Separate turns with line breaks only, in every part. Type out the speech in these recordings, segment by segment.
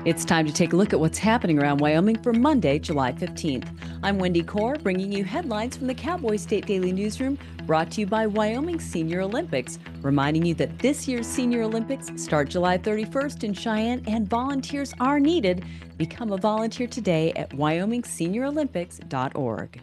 It's time to take a look at what's happening around Wyoming for Monday, July 15th. I'm Wendy Corr, bringing you headlines from the Cowboy State Daily newsroom, brought to you by Wyoming Senior Olympics, reminding you that this year's Senior Olympics start July 31st in Cheyenne and volunteers are needed. Become a volunteer today at wyomingseniorolympics.org.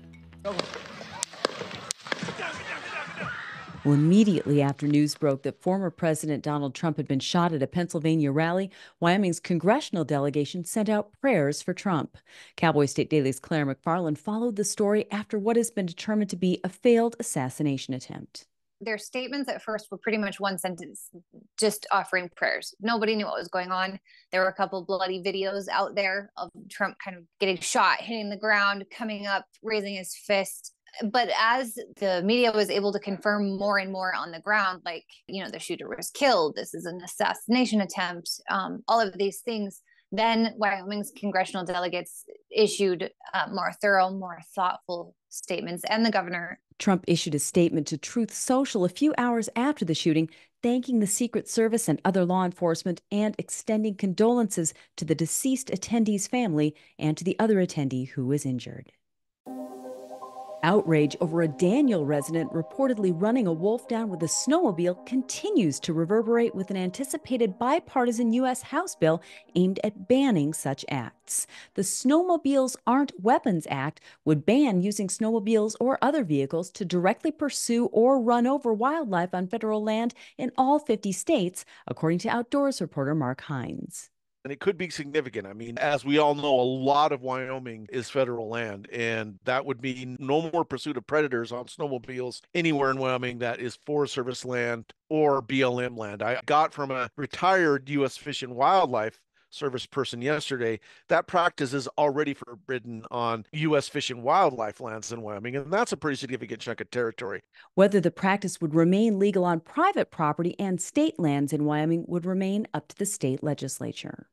Well, immediately after news broke that former President Donald Trump had been shot at a Pennsylvania rally, Wyoming's congressional delegation sent out prayers for Trump. Cowboy State Daily's Claire McFarland followed the story after what has been determined to be a failed assassination attempt.
Their statements at first were pretty much one sentence, just offering prayers. Nobody knew what was going on. There were a couple bloody videos out there of Trump kind of getting shot, hitting the ground, coming up, raising his fist. But as the media was able to confirm more and more on the ground, like, the shooter was killed, this is an assassination attempt, all of these things, then Wyoming's congressional delegates issued more thorough, more thoughtful statements, and the governor.
Trump issued a statement to Truth Social a few hours after the shooting, thanking the Secret Service and other law enforcement and extending condolences to the deceased attendee's family and to the other attendee who was injured. Outrage over a Daniel resident reportedly running a wolf down with a snowmobile continues to reverberate with an anticipated bipartisan U.S. House bill aimed at banning such acts. The Snowmobiles Aren't Weapons Act would ban using snowmobiles or other vehicles to directly pursue or run over wildlife on federal land in all 50 states, according to Outdoors reporter Mark Hines.
And it could be significant. I mean, as we all know, a lot of Wyoming is federal land, and that would mean no more pursuit of predators on snowmobiles anywhere in Wyoming that is Forest Service land or BLM land. I got from a retired U.S. Fish and Wildlife Service person yesterday that practice is already forbidden on U.S. Fish and Wildlife lands in Wyoming, and that's a pretty significant chunk of territory.
Whether the practice would remain legal on private property and state lands in Wyoming would remain up to the state legislature.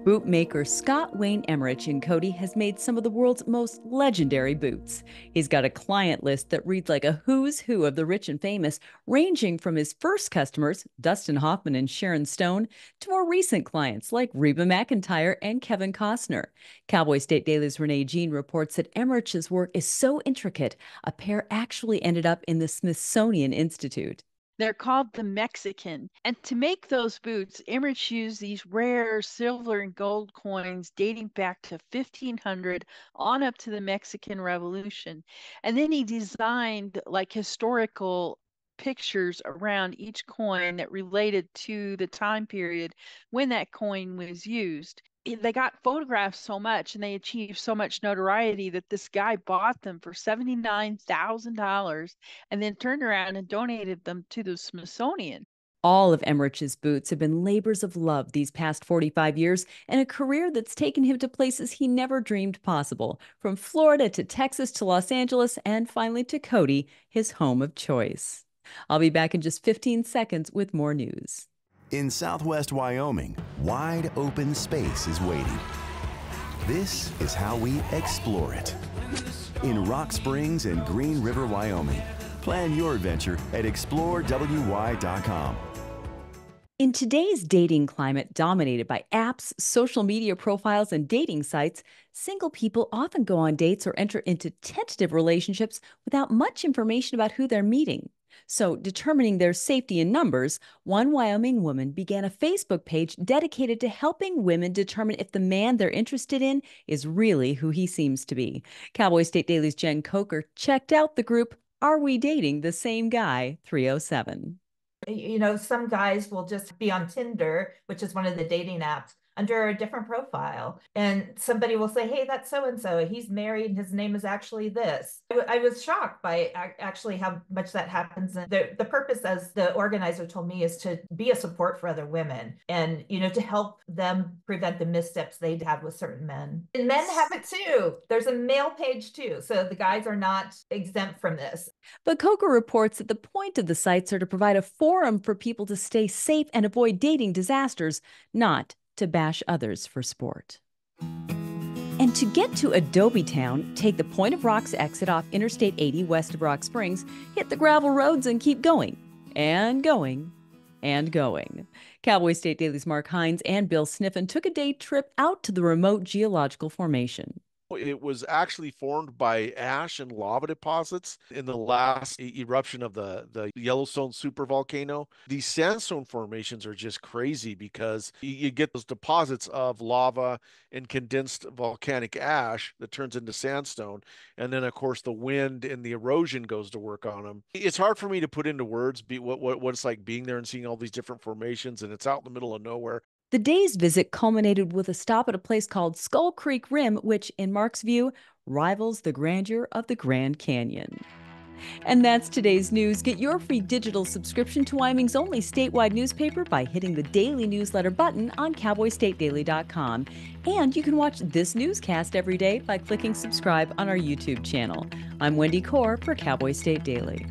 Boot maker Scott Wayne Emmerich in Cody has made some of the world's most legendary boots. He's got a client list that reads like a who's who of the rich and famous, ranging from his first customers, Dustin Hoffman and Sharon Stone, to more recent clients like Reba McEntire and Kevin Costner. Cowboy State Daily's Renee Jean reports that Emmerich's work is so intricate, a pair actually ended up in the Smithsonian Institute.
They're called the Mexican. And to make those boots, Emmerich used these rare silver and gold coins dating back to 1500 on up to the Mexican Revolution. And then he designed like historical pictures around each coin that related to the time period when that coin was used. They got photographed so much and they achieved so much notoriety that this guy bought them for $79,000 and then turned around and donated them to the Smithsonian.
All of Emmerich's boots have been labors of love these past 45 years and a career that's taken him to places he never dreamed possible, from Florida to Texas to Los Angeles and finally to Cody, his home of choice. I'll be back in just 15 seconds with more news.
In southwest Wyoming, wide open space is waiting. This is how we explore it. In Rock Springs and Green River, Wyoming. Plan your adventure at explorewy.com.
In today's dating climate dominated by apps, social media profiles, and dating sites, single people often go on dates or enter into tentative relationships without much information about who they're meeting. So, determining their safety in numbers, one Wyoming woman began a Facebook page dedicated to helping women determine if the man they're interested in is really who he seems to be. Cowboy State Daily's Jen Coker checked out the group Are We Dating the Same Guy 307.
Some guys will just be on Tinder, which is one of the dating apps, under a different profile. And somebody will say, hey, that's so-and-so. He's married and his name is actually this. I was shocked by actually how much that happens. And the purpose, as the organizer told me, is to be a support for other women and, to help them prevent the missteps they'd have with certain men. And men have it too. There's a male page too. So the guys are not exempt from this.
But Coker reports that the point of the sites are to provide a forum for people to stay safe and avoid dating disasters, not to bash others for sport. And to get to Adobe Town, take the Point of Rocks exit off Interstate 80 west of Rock Springs, hit the gravel roads and keep going, and going, and going. Cowboy State Daily's Mark Hines and Bill Sniffen took a day trip out to the remote geological formation.
It was actually formed by ash and lava deposits in the last eruption of the Yellowstone supervolcano. These sandstone formations are just crazy because you get those deposits of lava and condensed volcanic ash that turns into sandstone. And then, of course, the wind and the erosion goes to work on them. It's hard for me to put into words what it's like being there and seeing all these different formations, and it's out in the middle of nowhere.
The day's visit culminated with a stop at a place called Skull Creek Rim, which, in Mark's view, rivals the grandeur of the Grand Canyon. And that's today's news. Get your free digital subscription to Wyoming's only statewide newspaper by hitting the daily newsletter button on cowboystatedaily.com. And you can watch this newscast every day by clicking subscribe on our YouTube channel. I'm Wendy Corr for Cowboy State Daily.